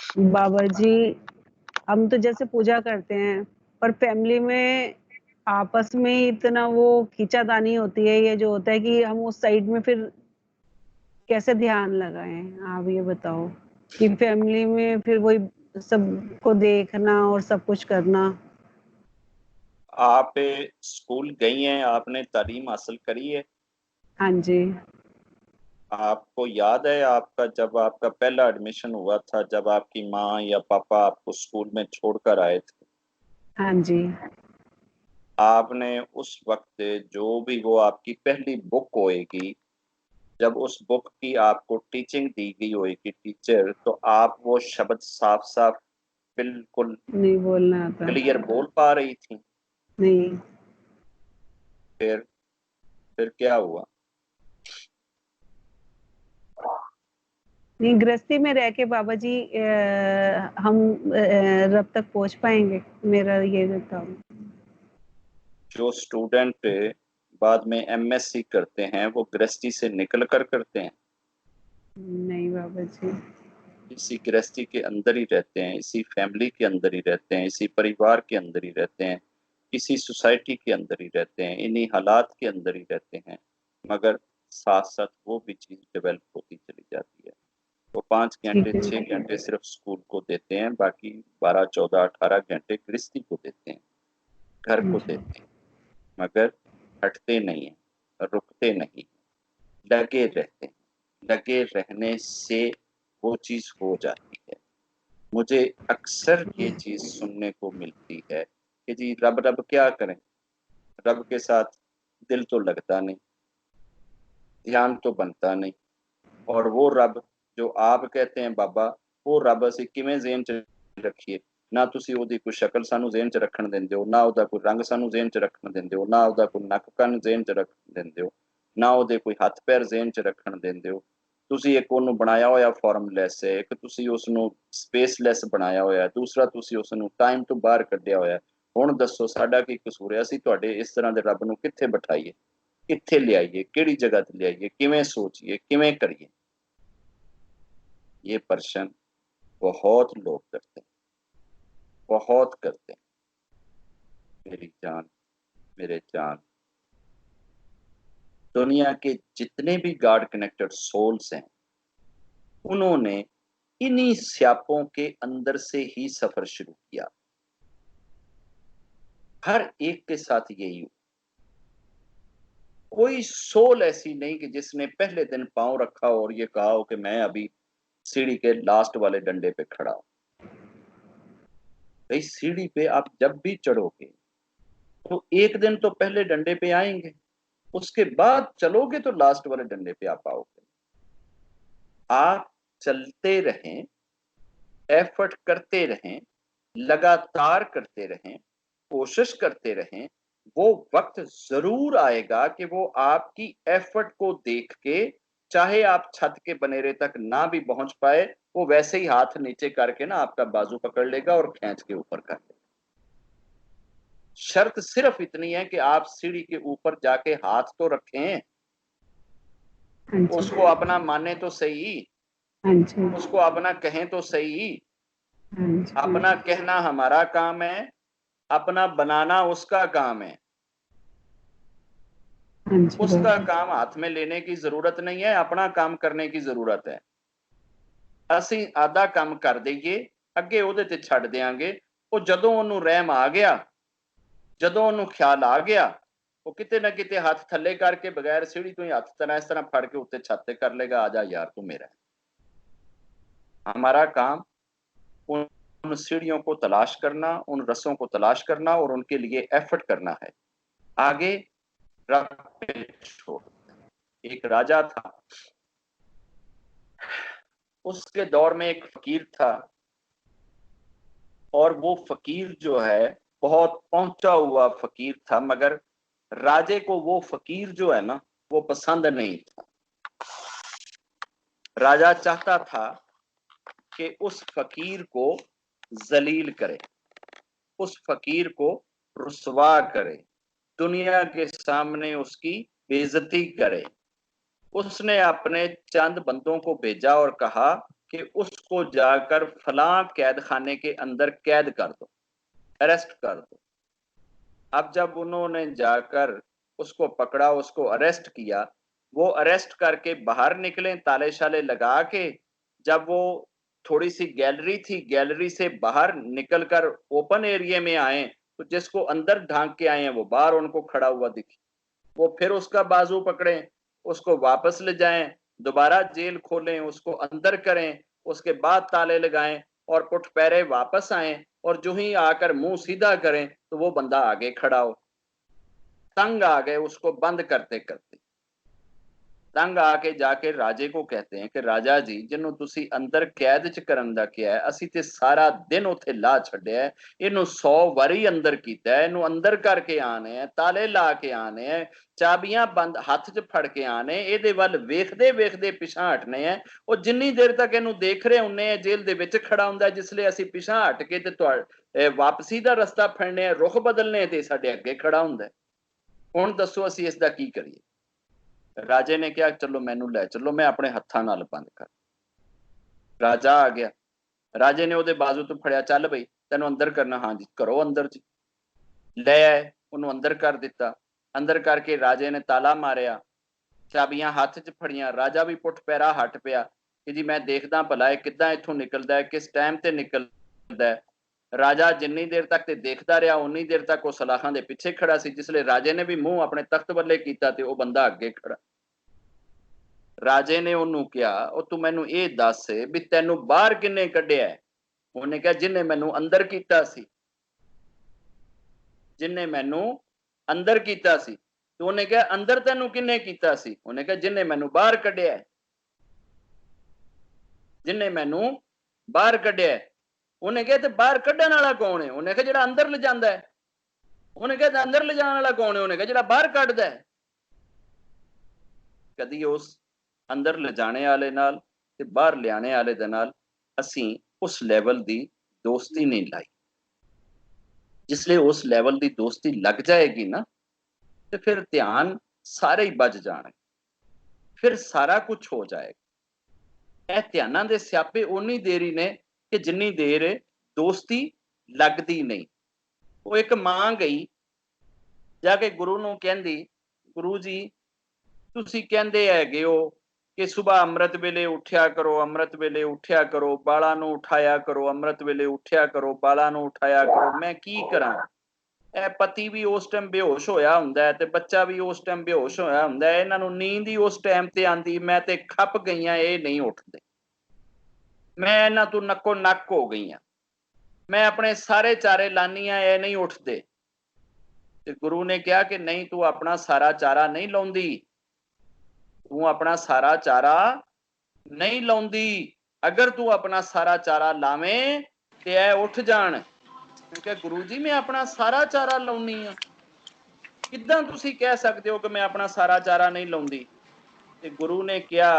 बाबा जी, हम तो जैसे पूजा करते हैं, पर फैमिली में आपस में ही इतना वो खींचातानी होती है, ये जो होता है कि हम उस साइड में फिर कैसे ध्यान लगाएँ? आप ये बताओ कि फैमिली में फिर वही सबको देखना और सब कुछ करना। आप स्कूल गई हैं, आपने तालीम हासिल करी है? हाँ जी। आपको याद है आपका जब आपका पहला एडमिशन हुआ था, जब आपकी माँ या पापा आपको स्कूल में छोड़कर आए थे? हाँ जी। आपने उस वक्त जो भी वो आपकी पहली बुक होएगी, जब उस बुक की आपको टीचिंग दी गई होएगी टीचर, तो आप वो शब्द साफ साफ बिल्कुल नहीं बोलना आता। क्लियर बोल पा रही थी? नहीं। फिर फिर क्या हुआ? नहीं, गृहस्थी में रह के बाबा जी हम रब तक पहुँच पाएँगे? मेरा ये था। जो स्टूडेंट बाद में एमएससी करते हैं वो गृहस्थी से निकल कर करते हैं? नहीं बाबा जी। इसी गृहस्थी के अंदर ही रहते हैं, इसी फैमिली के अंदर ही रहते हैं, इसी परिवार के अंदर ही रहते हैं, इसी सोसाइटी के अंदर ही रहते हैं, इन्हीं हालात के अंदर ही रहते हैं, मगर साथ साथ वो भी चीज डेवलप होती चली जाती है। वो 5 घंटे ठीक है। 6 घंटे सिर्फ स्कूल को देते हैं, बाकी 12 14 18 घंटे गृहस्थी को देते हैं, घर हाँ को जी। देते हैं, मगर हटते नहीं है, रुकते नहीं, लगे रहते हैं। लगे रहने से वो चीज हो जाती है। मुझे अक्सर ये चीज सुनने को मिलती है कि जी रब रब क्या करें, रब के साथ दिल तो लगता नहीं, ध्यान तो बनता नहीं, और वो रब जो आप कहते हैं बाबा, वो रब ਅਸੀਂ ਕਿਵੇਂ ਜ਼ੇਨ ਚ ਰੱਖੀਏ? ਨਾ ਤੁਸੀਂ ਉਹਦੀ ਕੋਈ ਸ਼ਕਲ ਸਾਨੂੰ ਜ਼ੇਨ ਚ ਰੱਖਣ ਦਿੰਦੇ ਹੋ, ਨਾ ਉਹਦਾ ਕੋਈ ਰੰਗ ਸਾਨੂੰ ਜ਼ੇਨ ਚ ਰੱਖਣ ਦਿੰਦੇ ਹੋ, ਨਾ ਉਹਦਾ ਕੋਈ ਨੱਕ ਕੰਨ ਜ਼ੇਨ ਚ ਰੱਖਣ ਦਿੰਦੇ ਹੋ, ਨਾ ਉਹਦੇ ਕੋਈ ਹੱਥ ਪੈਰ ਜ਼ੇਨ ਚ ਰੱਖਣ ਦਿੰਦੇ ਹੋ। ਤੁਸੀਂ ਇੱਕ ਉਹਨੂੰ ਬਣਾਇਆ ਹੋਇਆ ਫਾਰਮਲੈਸ ਹੈ, ਇੱਕ ਤੁਸੀਂ ਉਸ ਨੂੰ ਸਪੇਸਲੈਸ ਬਣਾਇਆ ਹੋਇਆ, ਦੂਸਰਾ ਤੁਸੀਂ ਉਸ ਨੂੰ ਟਾਈਮ ਤੋਂ ਬਾਹਰ ਕੱਢਿਆ ਹੋਇਆ। ਹੁਣ ਦੱਸੋ ਸਾਡਾ ਕੀ ਕਸੂਰ ਹੈ? ਅਸੀਂ ਤੁਹਾਡੇ ਇਸ ਤਰ੍ਹਾਂ ਦੇ ਰੱਬ ਨੂੰ ਕਿੱਥੇ ਬਿਠਾਈਏ, ਕਿੱਥੇ ਲਿਆਈਏ, ਕਿਹੜੀ ਜਗ੍ਹਾ ਤੇ ਲਿਆਈਏ, ਕਿਵੇਂ ਸੋਚੀਏ, ਕਿਵੇਂ करिए? ये प्रश्न बहुत लोग करते हैं, बहुत करते हैं। मेरी जान, मेरे जान, दुनिया के जितने भी गॉड कनेक्टेड सोल्स हैं, उन्होंने इन्हीं स्यापों के अंदर से ही सफर शुरू किया। हर एक के साथ यही हुआ। कोई सोल ऐसी नहीं कि जिसने पहले दिन पांव रखा और ये कहा हो कि मैं अभी सीढ़ी के लास्ट वाले डंडे पे खड़ा हूं। भाई सीढ़ी पे आप जब भी चढ़ोगे तो एक दिन तो पहले डंडे पे आएंगे, उसके बाद चलोगे तो लास्ट वाले डंडे पे आप आओगे। आप चलते रहें, एफर्ट करते रहें, लगातार करते रहें, कोशिश करते रहें। वो वक्त जरूर आएगा कि वो आपकी एफर्ट को देख के, चाहे आप छत के बनेरे तक ना भी पहुंच पाए, वो वैसे ही हाथ नीचे करके ना आपका बाजू पकड़ लेगा और खींच के ऊपर कर लेगा। शर्त सिर्फ इतनी है कि आप सीढ़ी के ऊपर जाके हाथ तो रखें, हाँ जी। उसको अपना माने तो सही, हाँ जी। उसको अपना कहें तो सही। हाँ जी। अपना कहना हमारा काम है, अपना बनाना उसका काम है। हाँ जी उसका बाबा। काम हाथ में लेने की जरूरत नहीं है, अपना काम करने की जरूरत है। ਅਸੀਂ आधा काम कर दईए, ਅੱਗੇ ਉਹਦੇ ਤੇ ਛੱਡ ਦਿਆਂਗੇ। ਉਹ ਜਦੋਂ ਉਹਨੂੰ ਰਹਿਮ ਆ ਗਿਆ, ਜਦੋਂ ਉਹਨੂੰ ਖਿਆਲ ਆ ਗਿਆ, ਉਹ ਕਿਤੇ ਨਾ ਕਿਤੇ ਹੱਥ ਥੱਲੇ ਕਰਕੇ ਬਗੈਰ सीढ़ी ਤੋਂ ਹੀ ਹੱਥ ਤਰ੍ਹਾਂ ਇਸ ਤਰ੍ਹਾਂ ਫੜ ਕੇ ਉੱਤੇ ਛੱਤ ਤੇ कर लेगा, आ जा यार तू मेरा है। हमारा काम उन सीढ़ियों को तलाश करना, उन रसों को तलाश करना और उनके लिए एफर्ट करना है। आगे रब पे छोड़। एक राजा था, उसके दौर में एक फकीर था, और वो फकीर जो है बहुत पहुंचा हुआ फकीर था, मगर राजे को वो फकीर जो है ना वो पसंद नहीं था। राजा चाहता था कि उस फकीर को जलील करे, उस फकीर को रुसवा करे, दुनिया के सामने उसकी बेइज्जती करे। उसने अपने चंद बंदों को भेजा और कहा कि उस उसको जाकर फलां कैद खाने के अंदर कैद कर दो, अरेस्ट कर दो। अब जब उन्होंने जाकर उसको पकड़ा, उसको अरेस्ट किया, वो अरेस्ट करके बाहर निकले ताले शाले लगा के। जब वो थोड़ी सी गैलरी थी, गैलरी से बाहर निकलकर ओपन एरिया में आए तो जिसको अंदर ढांक के आए हैं वो बाहर उनको खड़ा हुआ दिखी। वो फिर उसका बाजू पकड़े, उसको वापस ले जाएं, दोबारा जेल खोलें, उसको अंदर करें, उसके बाद ताले लगाएं और पुठ पैरे वापस आए और जो ही आकर मुंह सीधा करें तो वो बंदा आगे खड़ा हो। तंग आ गए उसको बंद करते करते। तंग आके जाके राजे को कहते हैं कि राजा जी, जिन्हों तुसी अंदर कैद च करन दा किया है, असी ते सारा दिन उत्थे ला छड्डिया है, इनू 100 वारी अंदर कीता है, इनू अंदर करके आने है, ताले ला के आने है, चाबियां बंद हाथ च फड़ के आने, इहदे वल वेखदे वेखदे पिछां हटने है। और जिन्नी देर तक इनू देख रहे हुंने जेल दे विच खड़ा हुंदा है, जिसले असी पिछां हट के ते वापसी दा रस्ता फड़ने है, रुख बदलने ते साडे अगे खड़ा हुंदा है। हुण दसो असी इस दा की करिए? राजे ने कहा चलो मैनू लै चलो, मैं अपने हत्थां नाल बंद कर। राजा आ गया, राजे ने ओदे बाजू तो फड़िया, चल बई तेनू अंदर करना। हाँ जी करो अंदर जी। ले आए, उन्होंने अंदर कर दिता। अंदर करके राजे ने ताला मारिया, चाबियां हाथ च फड़ियां। राजा भी पुठ पैरा हट पिया कि जी मैं देखदा भला है किदां इथों निकलदा है, किस टाइम ते निकलदा है। राजा जिन्नी देर तक ते देखदा रहा उन्नी देर तक वो सलाखां दे पिछे खड़ा सी। जिसले राजे ने भी मुंह अपने तख्त वाले कीता ते वो बंदा अगे खड़ा। राजे ने ओनू कहा, ओ तू मैनू ये दस भी तैनू बाहर किन्ने कढ़िया है? उन्हें कहा जिन्ने मैनू अंदर कीता सी, जिन्ने मैनू अंदर कीता सी। तो उन्हें कहा अंदर तैनू किन्ने कीता सी? उन्हें कहा जिन्ने मैनू बाहर कढ़िया है, जिन्ने मैनू बाहर कढ़िया है। उन्हें कहा ते बाहर कढ़न वाला कौन है? उन्हें कहा जिहड़ा अंदर ले जांदा है। उन्हें कहा अंदर ले जाने वाला कौन है? उन्हें कहा जिहड़ा बाहर कढ़दा है। कदी उस अंदर ले जाने वाले नाल ते बाहर ले आने वाले दे नाल असीं उस लेवल दी दोस्ती नहीं लाई। जिसले उस लेवल दी दोस्ती लग जाएगी ना तो फिर ध्यान सारे ही बज जाने, फिर सारा कुछ हो जाएगा। ਇਹ ਧਿਆਨਾਂ ਦੇ ਸਿਆਪੇ ਉਨੀ ਦੇਰ ਹੀ ਨੇ ਕਿ ਜਿੰਨੀ ਦੇਰ ਦੋਸਤੀ ਲੱਗਦੀ ਨਹੀਂ। ਉਹ ਇੱਕ ਮਾਂ ਗਈ ਜਾ ਕੇ ਗੁਰੂ ਨੂੰ ਕਹਿੰਦੀ, ਗੁਰੂ ਜੀ ਤੁਸੀਂ ਕਹਿੰਦੇ ਹੈਗੇ ਹੋ ਕਿ ਸੁਬਹ ਅੰਮ੍ਰਿਤ ਵੇਲੇ ਉੱਠਿਆ ਕਰੋ, ਅੰਮ੍ਰਿਤ ਵੇਲੇ ਉੱਠਿਆ ਕਰੋ, ਬਾਲਾਂ ਨੂੰ ਉਠਾਇਆ ਕਰੋ, ਅੰਮ੍ਰਿਤ ਵੇਲੇ ਉੱਠਿਆ ਕਰੋ, ਬਾਲਾਂ ਨੂੰ ਉਠਾਇਆ ਕਰੋ, ਮੈਂ ਕੀ ਕਰਾਂ? ਇਹ ਪਤੀ ਵੀ ਉਸ ਟਾਈਮ ਬੇਹੋਸ਼ ਹੋਇਆ ਹੁੰਦਾ ਹੈ ਤੇ ਬੱਚਾ ਵੀ ਉਸ ਟਾਈਮ ਬੇਹੋਸ਼ ਹੋਇਆ ਹੁੰਦਾ ਹੈ, ਇਹਨਾਂ ਨੂੰ ਨੀਂਦ ਹੀ ਉਸ ਟਾਈਮ ਤੇ ਆਂਦੀ, ਮੈਂ ਤੇ ਖੱਪ ਗਈਆਂ, ਇਹ ਨਹੀਂ ਉੱਠਦੇ, ਮੈਂ ਇਹਨਾਂ ਤੋਂ ਨੱਕੋ ਨੱਕ ਹੋ ਗਈ ਹਾਂ, ਮੈਂ ਆਪਣੇ ਸਾਰੇ ਚਾਰੇ ਲਾਨੀ ਆ, ਇਹ ਨਹੀਂ ਉੱਠਦੇ। ਤੇ ਗੁਰੂ ਨੇ ਕਿਹਾ ਕਿ ਨਹੀਂ ਤੂੰ ਆਪਣਾ ਸਾਰਾ ਚਾਰਾ ਨਹੀਂ ਲਾਉਂਦੀ, ਤੂੰ ਆਪਣਾ ਸਾਰਾ ਚਾਰਾ ਨਹੀਂ ਲਾਉਂਦੀ। ਅਗਰ ਤੂੰ ਆਪਣਾ ਸਾਰਾ ਚਾਰਾ ਲਾਵੇਂ ਤੇ ਇਹ ਉੱਠ ਜਾਣ। मैं क्या गुरु जी मैं अपना सारा चारा लाउनी आ, किदां तुसी कह सकते हो कि मैं अपना सारा चारा नहीं लाउंदी? ते गुरु ने कहा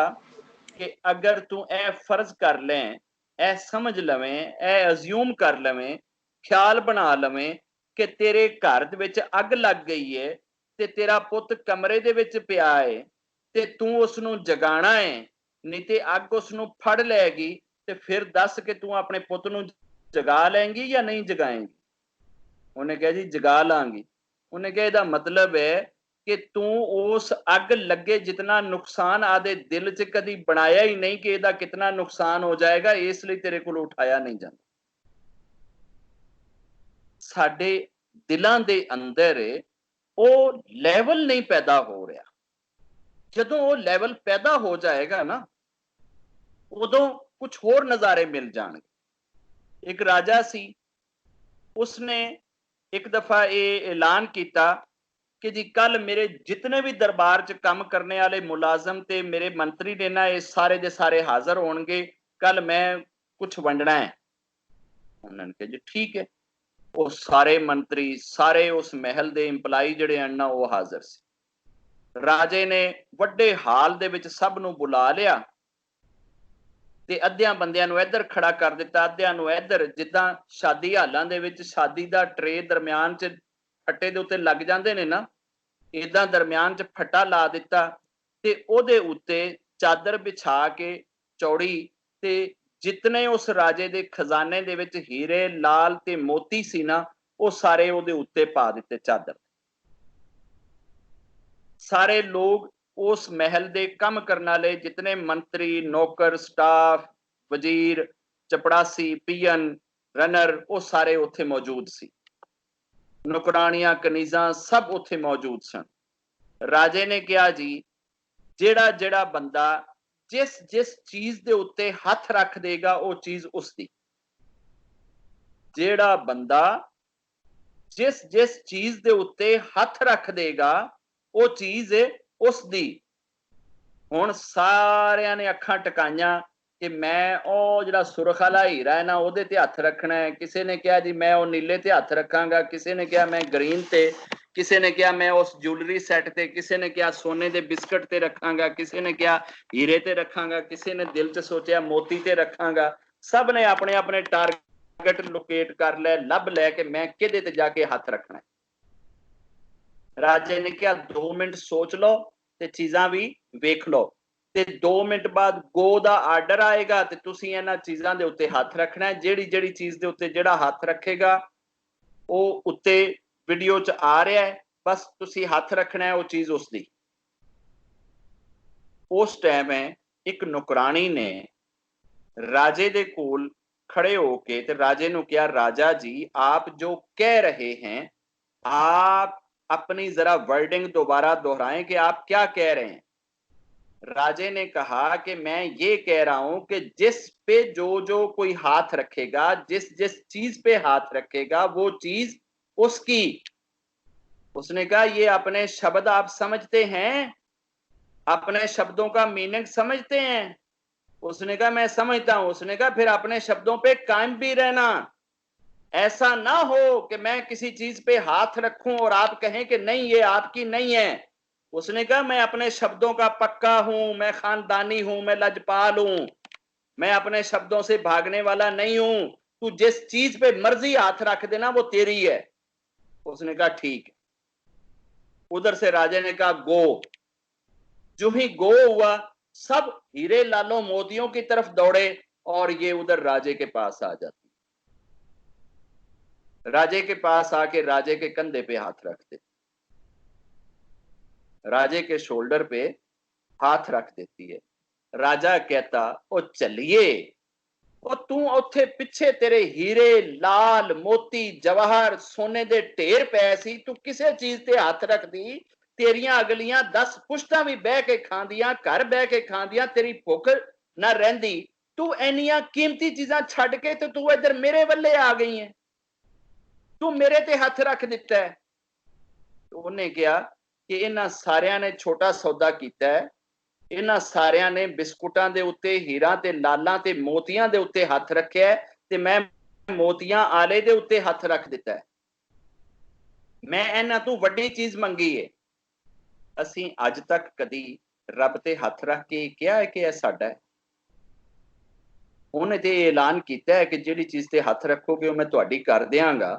कि अगर तू ए फर्ज कर लें, ए समझ लवें, ए अज्यूम कर लवें, ख्याल बना लवें कि तेरे घर दे विच अग लग गई है ते तेरा पुत कमरे दे विच पिया है ते तू उसनू जगाना है, नहीं ते अग उसनू फड़ लैगी, ते फिर दस कि तू अपने पुत नू जगा लेंगी या नहीं जगाएंगी? उन्हें कहा जी जगा लांगी। उन्हें कहा इहदा मतलब है कि तू उस अग लगे जितना नुकसान आदे दिल च कदी बनाया ही नहीं कि इहदा कितना नुकसान हो जाएगा, इसलिए तेरे को उठाया नहीं जाता। साडे दिलां दे अंदर ਉਹ ਲੈਵਲ नहीं पैदा हो रहा। ਜਦੋਂ ਉਹ ਲੈਵਲ पैदा हो जाएगा ना उदों कुछ होर नज़ारे मिल जाएंगे। एक राजा सी, उसने एक दफा ये ऐलान किया कि जी कल मेरे जितने भी दरबार च काम करने वाले मुलाजम ते मेरे मंत्री ने ना ये सारे दे सारे हाजिर होणगे, कल मैं कुछ वंडना है। उन्होंने कहा जी ठीक है। वो सारे मंत्री सारे उस महल दे इंपलाई जिहड़े हन ना वो हाजिर सी। राजे ने वड्डे हाल दे विच सब नूं बुला लिया ते अद्धियां बंदियां नूं इधर खड़ा कर दिता, अद्धियां नूं इधर, जिद्दां शादी हालां दे विच शादी दा ट्रे दरम्यान च फट्टे दे उत्ते लग जांदे ने ना, इदां दरम्यान च फट्टा ला दिता ते ओदे उत्ते चादर बिछा के चौड़ी ते जितने उस राजे दे खजाने दे विच हीरे लाल ते मोती सी ना, वो सारे उहदे उत्ते पा दिते चादर। सारे लोग उस महल दे कम करने वाले जितने मंत्री नौकर स्टाफ वजीर चपड़ासी पियन रनर वो सारे उत्थे मौजूद सी। नौकरानियां कनीजा सब उत्थे मौजूद सन। राजे ने कहा जी जेड़ा जेड़ा बंदा जिस जिस चीज दे उत्ते हथ रख देगा वो चीज उसकी। जेड़ा बंदा जिस जिस चीज दे उत्ते हथ रख देगा वो चीज उसकी। हुण सारियां ने अखां टकाइयां कि मैं ਉਹ ਜਿਹੜਾ ਸੁਰਖ ਵਾਲਾ ਹੀਰਾ ਹੈ ਨਾ ਉਹਦੇ ਤੇ ਹੱਥ ਰੱਖਣਾ ਹੈ। ਕਿਸੇ ਨੇ ਕਿਹਾ ਜੀ ਮੈਂ ਉਹ ਨੀਲੇ ਤੇ ਹੱਥ ਰੱਖਾਂਗਾ, ਕਿਸੇ ਨੇ ਕਿਹਾ ਮੈਂ ਗ੍ਰੀਨ ਤੇ, ਕਿਸੇ ਨੇ ਕਿਹਾ ਮੈਂ ਉਸ ਜੁਐਲਰੀ ਸੈੱਟ ਤੇ, ਕਿਸੇ ਨੇ ਕਿਹਾ ਸੋਨੇ ਦੇ ਬਿਸਕਟ ਤੇ ਰੱਖਾਂਗਾ, ਕਿਸੇ ਨੇ ਕਿਹਾ ਹੀਰੇ ਤੇ ਰੱਖਾਂਗਾ, ਕਿਸੇ ਨੇ ਦਿਲ 'ਚ ਸੋਚਿਆ ਮੋਤੀ ਤੇ ਰੱਖਾਂਗਾ। ਸਭ ਨੇ ਆਪਣੇ ਆਪਣੇ ਟਾਰਗੇਟ ਲੋਕੇਟ ਕਰ ਲੈ, ਲੱਭ ਲੈ ਕਿ ਮੈਂ ਕਿਹਦੇ ਤੇ ਜਾ ਕੇ ਹੱਥ ਰੱਖਣਾ। ਰਾਜੇ ਨੇ ਕਿਹਾ 2 ਮਿੰਟ ਸੋਚ ਲਓ ਤੇ ਚੀਜ਼ਾਂ ਵੀ ਵੇਖ ਲਓ ਤੇ 2 ਮਿੰਟ ਬਾਅਦ ਗੋ ਦਾ ਆਰਡਰ ਆਏਗਾ ਤੇ ਤੁਸੀਂ ਇਹਨਾਂ ਚੀਜ਼ਾਂ ਦੇ ਉੱਤੇ ਹੱਥ ਰੱਖਣਾ ਹੈ। ਜਿਹੜੀ ਜਿਹੜੀ ਚੀਜ਼ ਦੇ ਉੱਤੇ ਜਿਹੜਾ ਹੱਥ ਰੱਖੇਗਾ ਉਹ ਉੱਤੇ ਵੀਡੀਓ 'ਚ ਆ ਰਿਹਾ ਹੈ, ਬਸ ਤੁਸੀਂ ਹੱਥ ਰੱਖਣਾ ਹੈ, ਉਹ ਚੀਜ਼ ਉਸਦੀ। ਉਸ ਟਾਈਮ ਹੈ ਇੱਕ ਨੌਕਰਾਣੀ ਨੇ ਰਾਜੇ ਦੇ ਕੋਲ खड़े होके ते राजे ने कहा राजा जी आप जो कह रहे हैं आप अपनी जरा वर्डिंग दोबारा दोहराएं कि आप क्या कह रहे हैं। राजे ने कहा कि मैं ये कह रहा हूं कि जिस पे जो जो कोई हाथ रखेगा, जिस जिस चीज पे हाथ रखेगा वो चीज उसकी। उसने कहा ये अपने शब्द आप समझते हैं, अपने शब्दों का मीनिंग समझते हैं। उसने कहा मैं समझता हूं। उसने कहा फिर अपने शब्दों पे कायम भी रहना। ऐसा ना हो कि मैं किसी चीज पे हाथ रखूं और आप कहें कि नहीं ये आपकी नहीं है। उसने कहा मैं अपने शब्दों का पक्का हूं, मैं खानदानी हूं, मैं लजपाल हूं, मैं अपने शब्दों से भागने वाला नहीं हूं। तू जिस चीज पे मर्जी हाथ रख देना वो तेरी है। उसने कहा ठीक है। उधर से राजे ने कहा गो। जो ही गो हुआ सब हीरे लालों मोतियों की तरफ दौड़े और ये उधर राजे के पास आ जाती। राजे के पास आके राजे के कंधे पे हाथ रखते, राजे के शोल्डर पे हाथ रख देती है। राजा कहता ओ चलिए, ओ तू उत्थे पिछे तेरे हीरे लाल मोती जवाहर सोने दे ढेर पै सी, तू किसे चीज ते हाथ रख दी तेरियां अगलियां 10 पुश्तां भी बह के खांदियां, घर बह के खांदियां, तेरी भुख ना रहिंदी। तू इन्नियां कीमती चीजां छड्ड के ते तू इधर मेरे वल्ले आ गई है, तू मेरे ते हथ रख दिता है। उन्हें कहा कि इन्हां सारियां ने छोटा सौदा कीता है, इन्हां सारियां ने बिस्कुटां दे उत्ते हीरा ते लालां ते मोतियां दे उत्ते हथ रखिया है ते मैं मोतियां आले दे उत्ते हथ रख दिता है। मैं इन्हां तों वड्डी चीज मंगी है। ਅਸੀਂ ਅੱਜ ਤੱਕ ਕਦੀ ਰੱਬ ਤੇ ਹੱਥ ਰੱਖ ਕੇ ਕਿਹਾ ਹੈ ਕਿ ਇਹ ਸਾਡਾ ਹੈ। ਉਹਨੇ ਤੇ ਐਲਾਨ ਕੀਤਾ ਹੈ ਕਿ ਜਿਹੜੀ ਚੀਜ਼ ਤੇ ਹੱਥ ਰੱਖੋਗੇ ਉਹ ਮੈਂ ਤੁਹਾਡੀ ਕਰ ਦਿਆਂਗਾ।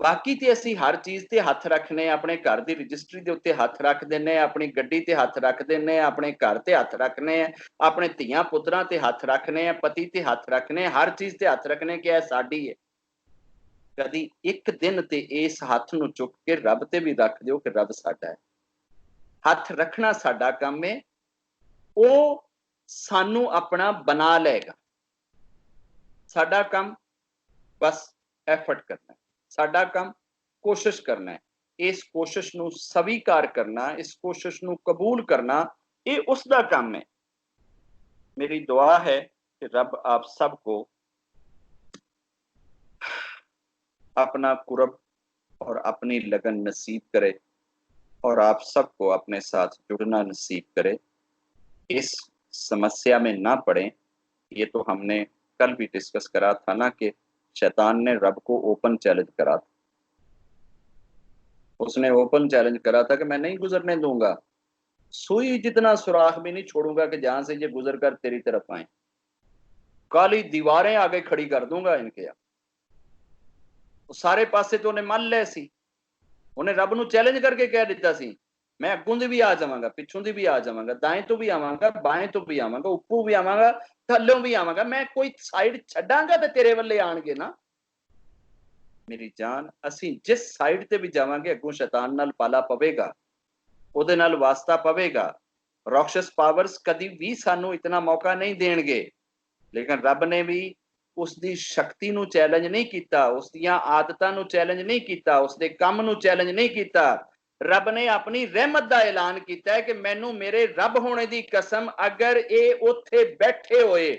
ਬਾਕੀ ਤੇ ਅਸੀਂ ਹਰ ਚੀਜ਼ ਤੇ ਹੱਥ ਰੱਖਨੇ, ਆਪਣੇ ਘਰ ਦੀ ਰਜਿਸਟਰੀ ਦੇ ਉੱਤੇ ਹੱਥ ਰੱਖ ਦਿੰਨੇ, ਆਪਣੀ ਗੱਡੀ ਤੇ ਹੱਥ ਰੱਖ ਦਿੰਨੇ, ਆਪਣੇ ਘਰ ਤੇ ਹੱਥ ਰੱਖਨੇ, ਆਪਣੇ ਧੀਆਂ ਪੁੱਤਰਾਂ ਤੇ ਹੱਥ ਰੱਖਨੇ, ਪਤੀ ਤੇ ਹੱਥ ਰੱਖਨੇ, ਹਰ ਚੀਜ਼ ਤੇ ਹੱਥ ਰੱਖਨੇ ਕਿ ਇਹ ਸਾਡੀ ਹੈ। ਕਦੀ ਇੱਕ ਦਿਨ ਤੇ ਇਸ ਹੱਥ ਨੂੰ ਚੁੱਕ ਕੇ ਰੱਬ ਤੇ ਵੀ ਰੱਖ ਦਿਓ ਕਿ ਰੱਬ ਸਾਡਾ ਹੈ। हथ रखना साडा काम है, वो सानू अपना बना लेगा। साडा काम बस एफर्ट करना है, साडा काम कोशिश करना है। इस कोशिश नू स्वीकार करना, इस कोशिश नू कबूल करना, ये उसका काम है। मेरी दुआ है कि रब आप सबको अपना कुरब और अपनी लगन नसीब करे और आप सबको अपने साथ जुड़ना नसीब करे। इस समस्या में ना पड़े। ये तो हमने कल भी डिस्कस करा था ना कि शैतान ने रब को ओपन चैलेंज करा था। उसने ओपन चैलेंज करा था कि मैं नहीं गुजरने दूंगा, सुई जितना सुराख भी नहीं छोड़ूंगा कि जहां से ये गुजर कर तेरी तरफ आए। काली दीवारें आगे खड़ी कर दूंगा इनके। सारे पासे तो उन्हें मल ले सी, उन्हें रब नूं चैलेंज करके कह दिता सी मैं अगों दी भी आ जावांगा, पिछों दी भी आ जावांगा, दाएं तो भी आवांगा, बाएं तो भी आवांगा, उपरों भी आवांगा, थल्लों भी आवांगा, मैं कोई साइड छड्डांगा ते तेरे वल्ले आणगे ना। मेरी जान, असीं जिस साइड ते भी जावांगे अगों शैतान नाल पाला पवेगा, ਉਹਦੇ ਨਾਲ ਵਾਸਤਾ ਪਵੇਗਾ। ਰਾਕਸ਼ਸ ਪਾਵਰਸ ਕਦੀ ਵੀ ਸਾਨੂੰ ਇਤਨਾ ਮੌਕਾ ਨਹੀਂ ਦੇਣਗੇ, ਲੇਕਿਨ ਰੱਬ ਨੇ ਵੀ ਉਸ ਦੀ ਸ਼ਕਤੀ ਨੂੰ ਚੈਲੰਜ ਨਹੀਂ ਕੀਤਾ, ਉਸ ਦੀਆਂ ਆਦਤਾਂ ਨੂੰ ਚੈਲੰਜ ਨਹੀਂ ਕੀਤਾ, ਉਸ ਦੇ ਕੰਮ ਨੂੰ ਚੈਲੰਜ ਨਹੀਂ ਕੀਤਾ। ਰੱਬ ਨੇ ਆਪਣੀ ਰਹਿਮਤ ਦਾ ਐਲਾਨ ਕੀਤਾ ਹੈ ਕਿ ਮੈਨੂੰ ਮੇਰੇ ਰੱਬ ਹੋਣੇ ਦੀ ਕਸਮ, ਅਗਰ ਇਹ ਉੱਥੇ ਬੈਠੇ ਹੋਏ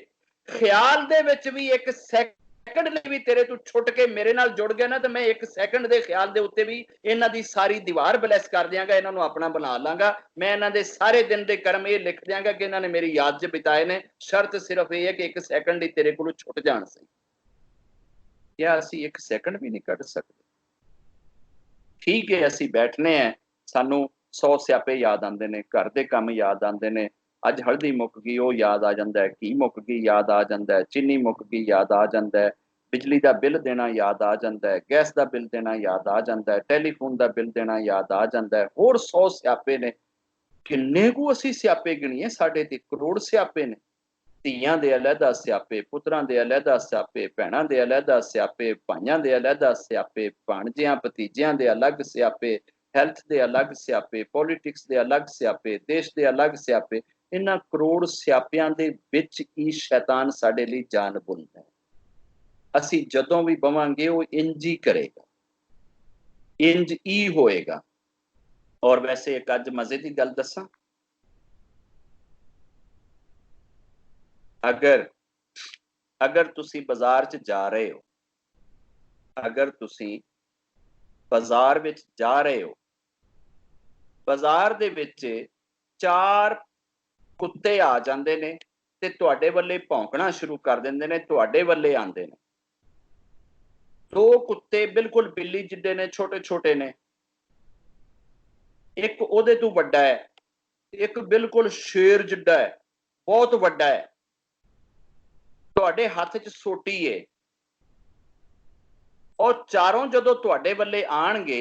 ਖਿਆਲ ਦੇ ਵਿੱਚ ਵੀ ਇੱਕ ਸੈਕਿੰਡ ਲਈ ਵੀ ਤੇਰੇ ਤੋਂ ਛੁੱਟ ਕੇ ਮੇਰੇ ਨਾਲ ਜੁੜ ਗਿਆ ਨਾ, ਤੇ ਮੈਂ ਇੱਕ ਸੈਕਿੰਡ ਦੇ ਖਿਆਲ ਦੇ ਉੱਤੇ ਵੀ ਇਹਨਾਂ ਦੀ ਸਾਰੀ ਦੀਵਾਰ ਬਲੈਸ ਕਰ ਦਿਆਂਗਾ, ਇਹਨਾਂ ਨੂੰ ਆਪਣਾ ਬਣਾ ਲਾਂਗਾ। ਮੈਂ ਇਹਨਾਂ ਦੇ ਸਾਰੇ ਦਿਨ ਦੇ ਕਰਮ ਇਹ ਲਿਖ ਦਿਆਂਗਾ ਕਿ ਇਹਨਾਂ ਨੇ ਮੇਰੀ ਯਾਦ 'ਚ ਬਿਤਾਏ ਨੇ। ਸ਼ਰਤ ਸਿਰਫ ਇਹ ਹੈ ਕਿ ਇੱਕ ਸੈਕਿੰਡ ਹੀ ਤੇਰੇ ਕੋਲੋਂ ਛੁੱਟ ਜਾਣ ਸਹੀ। क्या ਅਸੀਂ ਇੱਕ ਸੈਕਿੰਡ ਵੀ ਨਹੀਂ ਕੱਢ ਸਕਦੇ? ਠੀਕ ਹੈ, ਅਸੀਂ ਬੈਠਨੇ ਆ, ਸਾਨੂੰ 100 ਸਿਆਪੇ ਯਾਦ ਆਉਂਦੇ ਨੇ, ਘਰ ਦੇ ਕੰਮ ਯਾਦ ਆਉਂਦੇ ਨੇ। ਅੱਜ ਹਲਦੀ ਮੁੱਕ ਗਈ ਉਹ ਯਾਦ ਆ ਜਾਂਦਾ ਹੈ, ਘੀ ਮੁੱਕ ਗਈ ਯਾਦ ਆ ਜਾਂਦਾ ਹੈ, ਚੀਨੀ ਮੁੱਕ ਗਈ ਯਾਦ ਆ ਜਾਂਦਾ ਹੈ, ਬਿਜਲੀ ਦਾ ਬਿੱਲ ਦੇਣਾ ਯਾਦ ਆ ਜਾਂਦਾ ਹੈ, ਗੈਸ ਦਾ ਬਿੱਲ ਦੇਣਾ ਯਾਦ ਆ ਜਾਂਦਾ ਹੈ, ਟੈਲੀਫੋਨ ਦਾ ਬਿੱਲ ਦੇਣਾ ਯਾਦ ਆ ਜਾਂਦਾ ਹੈ, ਹੋਰ 100 ਸਿਆਪੇ ਨੇ। ਕਿੰਨੇ ਕੁ ਅਸੀਂ ਸਿਆਪੇ ਗਿਣੀਏ? ਸਾਡੇ ਤੇ ਕਰੋੜ ਸਿਆਪੇ ਨੇ। ਧੀਆਂ ਦੇ ਅਲੱਗਾ ਸਿਆਪੇ, ਪੁੱਤਰਾਂ ਦੇ ਅਲੱਗਾ ਸਿਆਪੇ, ਭੈਣਾਂ ਦੇ ਅਲੱਗਾ ਸਿਆਪੇ, ਭਾਈਆਂ ਦੇ ਅਲੱਗਾ ਸਿਆਪੇ, ਭਾਣਜਿਆਂ ਭਤੀਜਿਆਂ ਦੇ ਅਲੱਗ ਸਿਆਪੇ, ਹੈਲਥ ਦੇ ਅਲੱਗ ਸਿਆਪੇ, ਪੋਲਿਟਿਕਸ ਦੇ ਅਲੱਗ ਸਿਆਪੇ, ਦੇਸ਼ ਦੇ ਅਲੱਗ ਸਿਆਪੇ। ਇਹਨਾਂ ਕਰੋੜ ਸਿਆਪਿਆਂ ਦੇ ਵਿੱਚ ਹੀ ਸ਼ੈਤਾਨ ਸਾਡੇ ਲਈ ਜਾਨ ਬੁਣਦਾ ਹੈ। ਅਸੀਂ ਜਦੋਂ ਵੀ ਬਵਾਂਗੇ ਉਹ ਇੰਜ ਹੀ ਕਰੇਗਾ, ਇੰਜ ਹੀ ਹੋਏਗਾ। ਔਰ ਵੈਸੇ ਇੱਕ ਅੱਜ ਮਜ਼ੇ ਦੀ ਗੱਲ ਦੱਸਾਂ, अगर तुसी बाजार च जा रहे हो, अगर तुसी बाजार विच जा रहे हो, बाजार दे विच 4 कुत्ते आ जांदे ने ते तुहाडे वल्ले भौंकना शुरू कर दिंदे ने, तुहाडे वल्ले आंदे ने। 2 कुत्ते बिल्कुल बिल्ली जिड्डे ने, छोटे छोटे ने, एक ओदे तो वड्डा है, एक बिल्कुल शेर जिड्डा है, बहुत वड्डा है। ਤੁਹਾਡੇ ਹੱਥ 'ਚ ਸੋਟੀ ਏ, ਔਰ ਚਾਰੋਂ ਜਦੋਂ ਤੁਹਾਡੇ ਵੱਲੇ ਆਣਗੇ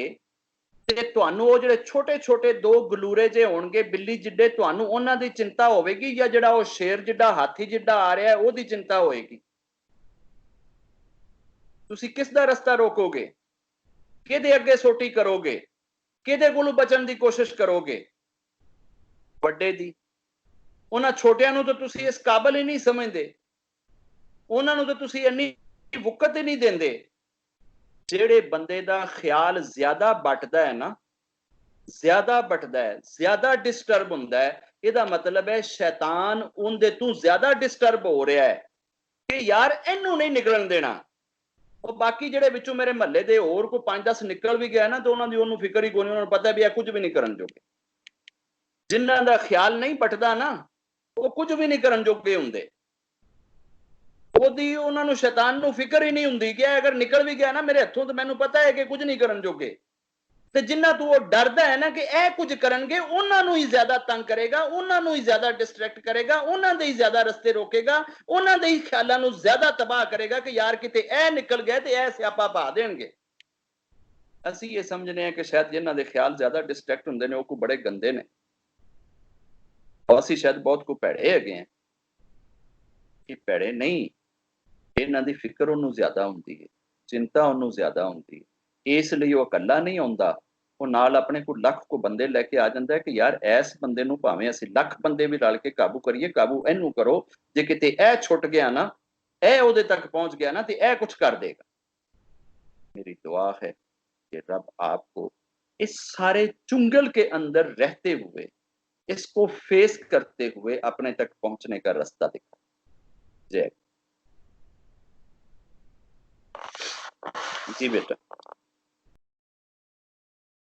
ਤੇ ਤੁਹਾਨੂੰ ਉਹ ਜਿਹੜੇ ਛੋਟੇ ਛੋਟੇ 2 ਗਲੂਰੇ ਜੇ ਹੋਣਗੇ ਬਿੱਲੀ ਜਿੱਡੇ, ਤੁਹਾਨੂੰ ਉਹਨਾਂ ਦੀ ਚਿੰਤਾ ਹੋਵੇਗੀ ਜਾਂ ਜਿਹੜਾ ਉਹ ਸ਼ੇਰ ਜਿੱਡਾ ਹਾਥੀ ਜਿੱਡਾ ਆ ਰਿਹਾ ਉਹਦੀ ਚਿੰਤਾ ਹੋਏਗੀ? ਤੁਸੀਂ ਕਿਸ ਦਾ ਰਸਤਾ ਰੋਕੋਗੇ? ਕਿਹਦੇ ਅੱਗੇ ਸੋਟੀ ਕਰੋਗੇ? ਕਿਹਦੇ ਕੋਲੋਂ ਬਚਣ ਦੀ ਕੋਸ਼ਿਸ਼ ਕਰੋਗੇ? ਵੱਡੇ ਦੀ। ਉਹਨਾਂ ਛੋਟਿਆਂ ਨੂੰ ਤਾਂ ਤੁਸੀਂ ਇਸ ਕਾਬਲ ਹੀ ਨਹੀਂ ਸਮਝਦੇ, ਉਹਨਾਂ ਨੂੰ ਤਾਂ ਤੁਸੀਂ ਇੰਨੀ ਵੁਕਤ ਹੀ ਨਹੀਂ ਦਿੰਦੇ। ਜਿਹੜੇ ਬੰਦੇ ਦਾ ਖਿਆਲ ਜ਼ਿਆਦਾ ਵੱਟਦਾ ਹੈ ਨਾ, ਜ਼ਿਆਦਾ ਵੱਟਦਾ ਹੈ, ਜ਼ਿਆਦਾ ਡਿਸਟਰਬ ਹੁੰਦਾ ਹੈ, ਇਹਦਾ ਮਤਲਬ ਹੈ ਸ਼ੈਤਾਨ ਉਹਦੇ ਤੋਂ ਜ਼ਿਆਦਾ ਡਿਸਟਰਬ ਹੋ ਰਿਹਾ ਹੈ ਕਿ ਯਾਰ ਇਹਨੂੰ ਨਹੀਂ ਨਿਕਲਣ ਦੇਣਾ। ਉਹ ਬਾਕੀ ਜਿਹੜੇ ਵਿੱਚੋਂ ਮੇਰੇ ਮਹੱਲੇ ਦੇ ਹੋਰ ਕੋਈ 5-10 ਨਿਕਲ ਵੀ ਗਿਆ ਨਾ, ਤੇ ਉਹਨਾਂ ਦੀ ਉਹਨੂੰ ਫਿਕਰ ਹੀ ਕੋਈ ਨਹੀਂ, ਉਹਨਾਂ ਨੂੰ ਪਤਾ ਵੀ ਇਹ ਕੁਝ ਵੀ ਨਹੀਂ ਕਰਨ ਜੋਗੇ। ਜਿਨ੍ਹਾਂ ਦਾ ਖਿਆਲ ਨਹੀਂ ਵੱਟਦਾ ਨਾ, ਉਹ ਕੁਝ ਵੀ ਨਹੀਂ ਕਰਨ ਜੋਗੇ ਹੁੰਦੇ। ਉਹਦੀ ਉਹਨਾਂ ਨੂੰ ਸ਼ੈਤਾਨ ਨੂੰ ਫਿਕਰ ਹੀ ਨਹੀਂ ਹੁੰਦੀ ਕਿ ਅਗਰ ਨਿਕਲ ਵੀ ਗਿਆ ਨਾ ਮੇਰੇ ਹੱਥੋਂ, ਤਾਂ ਮੈਨੂੰ ਪਤਾ ਹੈ ਕਿ ਕੁਝ ਨਹੀਂ ਕਰਨ ਜੋਗੇ। ਤੇ ਜਿਨ੍ਹਾਂ ਤੋਂ ਉਹ ਡਰਦਾ ਹੈ ਨਾ ਕਿ ਇਹ ਕੁਝ ਕਰਨਗੇ, ਉਹਨਾਂ ਨੂੰ ਹੀ ਜ਼ਿਆਦਾ ਤੰਗ ਕਰੇਗਾ, ਉਹਨਾਂ ਨੂੰ ਹੀ ਜ਼ਿਆਦਾ ਡਿਸਟਰੈਕਟ ਕਰੇਗਾ, ਉਹਨਾਂ ਦੇ ਹੀ ਜ਼ਿਆਦਾ ਰਸਤੇ ਰੋਕੇਗਾ, ਉਹਨਾਂ ਦੇ ਹੀ ਖਿਆਲਾਂ ਨੂੰ ਜ਼ਿਆਦਾ ਤਬਾਹ ਕਰੇਗਾ ਕਿ ਯਾਰ ਕਿਤੇ ਇਹ ਨਿਕਲ ਗਏ ਤੇ ਇਹ ਸਿਆਪਾ ਪਾ ਦੇਣਗੇ। ਅਸੀਂ ਇਹ ਸਮਝਦੇ ਹਾਂ ਕਿ ਸ਼ਾਇਦ ਜਿਨ੍ਹਾਂ ਦੇ ਖਿਆਲ ਜ਼ਿਆਦਾ ਡਿਸਟਰੈਕਟ ਹੁੰਦੇ ਨੇ ਉਹ ਕੋਈ ਬੜੇ ਗੰਦੇ ਨੇ, ਔਰ ਅਸੀਂ ਸ਼ਾਇਦ ਬਹੁਤ ਕੋ ਭੈੜੇ ਹੈਗੇ ਹਾਂ। ਇਹ ਭੈੜੇ ਨਹੀਂ, ਇਹਨਾਂ ਦੀ ਫਿਕਰ ਉਹਨੂੰ ਜ਼ਿਆਦਾ ਹੁੰਦੀ ਹੈ, ਚਿੰਤਾ ਉਹਨੂੰ ਜ਼ਿਆਦਾ ਹੁੰਦੀ ਹੈ। ਇਸ ਲਈ ਉਹ ਇਕੱਲਾ ਨਹੀਂ ਆਉਂਦਾ, ਉਹ ਨਾਲ ਆਪਣੇ ਕੋਲ ਲੱਖ ਕੋ ਬੰਦੇ ਲੈ ਕੇ ਆ ਜਾਂਦਾ ਹੈ ਕਿ ਯਾਰ ਇਸ ਬੰਦੇ ਨੂੰ ਭਾਵੇਂ ਅਸੀਂ ਲੱਖ ਬੰਦੇ ਵੀ ਰਲ ਕੇ ਕਾਬੂ ਕਰੀਏ, ਕਾਬੂ ਇਹਨੂੰ ਕਰੋ। ਜੇ ਕਿਤੇ ਇਹ ਛੁੱਟ ਗਿਆ ਨਾ, ਇਹ ਉਹਦੇ ਤੱਕ पहुंच गया ना, तो यह कुछ कर देगा। मेरी दुआ है कि रब आपको इस सारे चुंगल के अंदर रहते हुए, इसको फेस करते हुए अपने तक पहुंचने का रास्ता दिखा। जय जी बेटा।